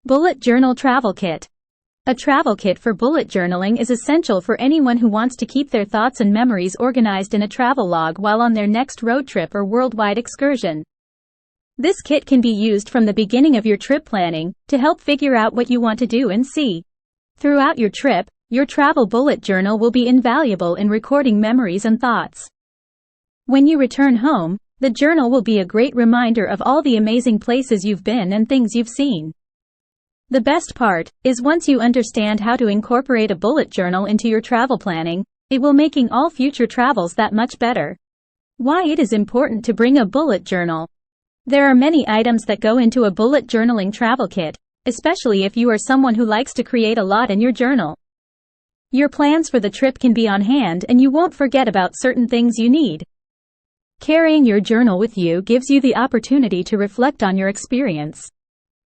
Bullet Journal Travel Kit. A travel kit for bullet journaling is essential for anyone who wants to keep their thoughts and memories organized in a travel log while on their next road trip or worldwide excursion. This kit can be used from the beginning of your trip planning to help figure out what you want to do and see. Throughout your trip, your travel bullet journal will be invaluable in recording memories and thoughts. When you return home, the journal will be a great reminder of all the amazing places you've been and things you've seen. The best part is once you understand how to incorporate a bullet journal into your travel planning, it will making all future travels that much better. Why it is important to bring a bullet journal. There are many items that go into a bullet journaling travel kit, especially if you are someone who likes to create a lot in your journal. Your plans for the trip can be on hand and you won't forget about certain things you need. Carrying your journal with you gives you the opportunity to reflect on your experience.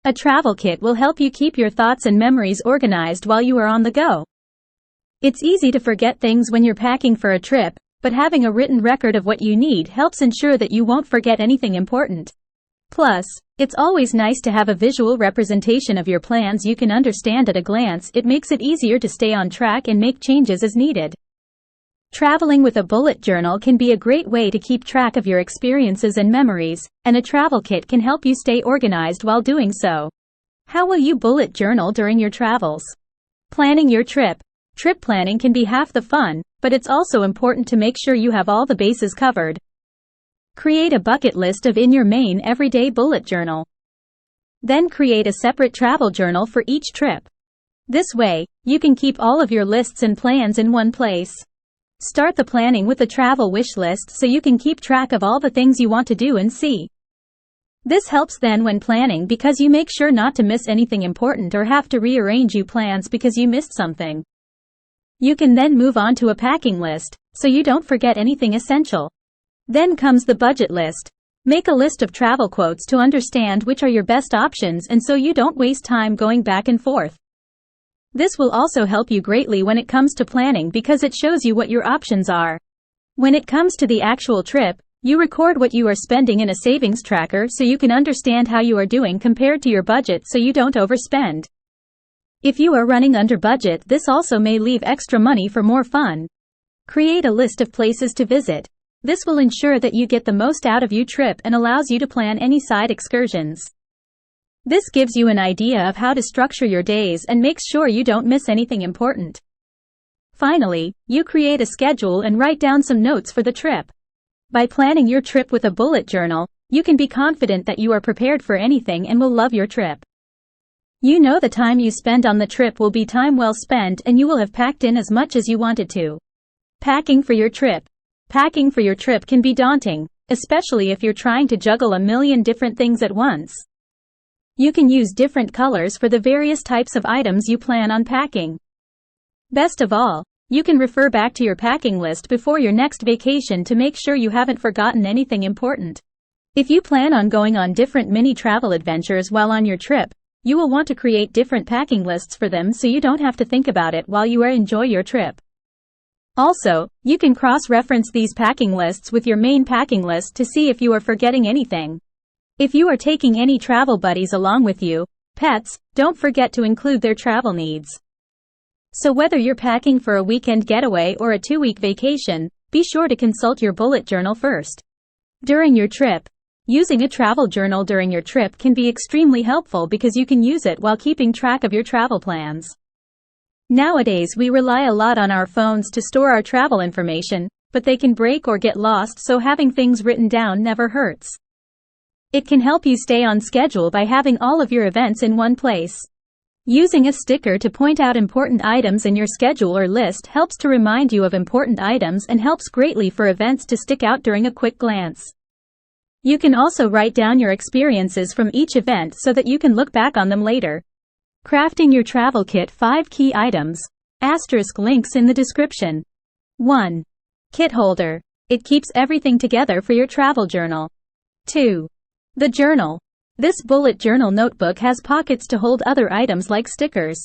A travel kit will help you keep your thoughts and memories organized while you are on the go. It's easy to forget things when you're packing for a trip, but having a written record of what you need helps ensure that you won't forget anything important. Plus, it's always nice to have a visual representation of your plans you can understand at a glance. It makes it easier to stay on track and make changes as needed. Traveling with a bullet journal can be a great way to keep track of your experiences and memories, and a travel kit can help you stay organized while doing so. How will you bullet journal during your travels? Planning your trip. Trip planning can be half the fun, but it's also important to make sure you have all the bases covered. Create a bucket list in your main everyday bullet journal. Then create a separate travel journal for each trip. This way, you can keep all of your lists and plans in one place. Start the planning with a travel wish list so you can keep track of all the things you want to do and see. This helps then when planning because you make sure not to miss anything important or have to rearrange your plans because you missed something. You can then move on to a packing list, so you don't forget anything essential. Then comes the budget list. Make a list of travel quotes to understand which are your best options and so you don't waste time going back and forth. This will also help you greatly when it comes to planning because it shows you what your options are. When it comes to the actual trip, you record what you are spending in a savings tracker so you can understand how you are doing compared to your budget so you don't overspend. If you are running under budget, this also may leave extra money for more fun. Create a list of places to visit. This will ensure that you get the most out of your trip and allows you to plan any side excursions. This gives you an idea of how to structure your days and makes sure you don't miss anything important. Finally, you create a schedule and write down some notes for the trip. By planning your trip with a bullet journal, you can be confident that you are prepared for anything and will love your trip. You know the time you spend on the trip will be time well spent and you will have packed in as much as you wanted to. Packing for your trip. Packing for your trip can be daunting, especially if you're trying to juggle a million different things at once. You can use different colors for the various types of items you plan on packing. Best of all, you can refer back to your packing list before your next vacation to make sure you haven't forgotten anything important. If you plan on going on different mini travel adventures while on your trip, you will want to create different packing lists for them so you don't have to think about it while you enjoy your trip. Also, you can cross-reference these packing lists with your main packing list to see if you are forgetting anything. If you are taking any travel buddies along with you, pets, don't forget to include their travel needs. So whether you're packing for a weekend getaway or a 2-week vacation, be sure to consult your bullet journal first. During your trip. Using a travel journal during your trip can be extremely helpful because you can use it while keeping track of your travel plans. Nowadays we rely a lot on our phones to store our travel information, but they can break or get lost, so having things written down never hurts. It can help you stay on schedule by having all of your events in one place. Using a sticker to point out important items in your schedule or list helps to remind you of important items and helps greatly for events to stick out during a quick glance. You can also write down your experiences from each event so that you can look back on them later. Crafting your travel kit. 5 key items. * links in the description. 1. Kit holder. It keeps everything together for your travel journal. 2. The journal. This bullet journal notebook has pockets to hold other items like stickers.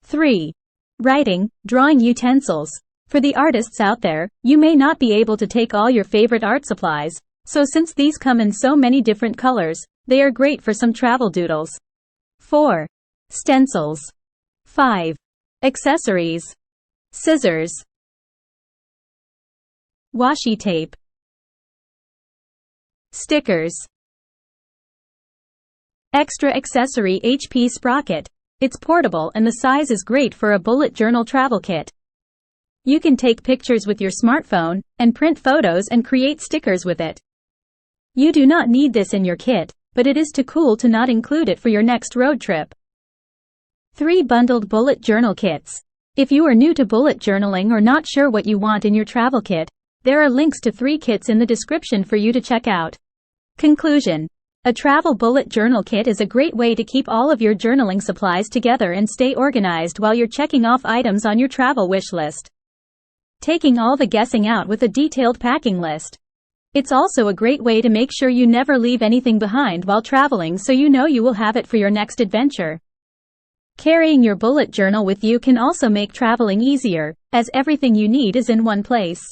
3. Writing, drawing utensils. For the artists out there, you may not be able to take all your favorite art supplies, so since these come in so many different colors, they are great for some travel doodles. 4. Stencils. 5. Accessories. Scissors. Washi tape. Stickers. Extra accessory HP sprocket. It's portable and the size is great for a bullet journal travel kit. You can take pictures with your smartphone, and print photos and create stickers with it. You do not need this in your kit, but it is too cool to not include it for your next road trip. 3 bundled bullet journal kits. If you are new to bullet journaling or not sure what you want in your travel kit, there are links to 3 kits in the description for you to check out. Conclusion. A travel bullet journal kit is a great way to keep all of your journaling supplies together and stay organized while you're checking off items on your travel wish list. Taking all the guessing out with a detailed packing list. It's also a great way to make sure you never leave anything behind while traveling, so you know you will have it for your next adventure. Carrying your bullet journal with you can also make traveling easier, as everything you need is in one place.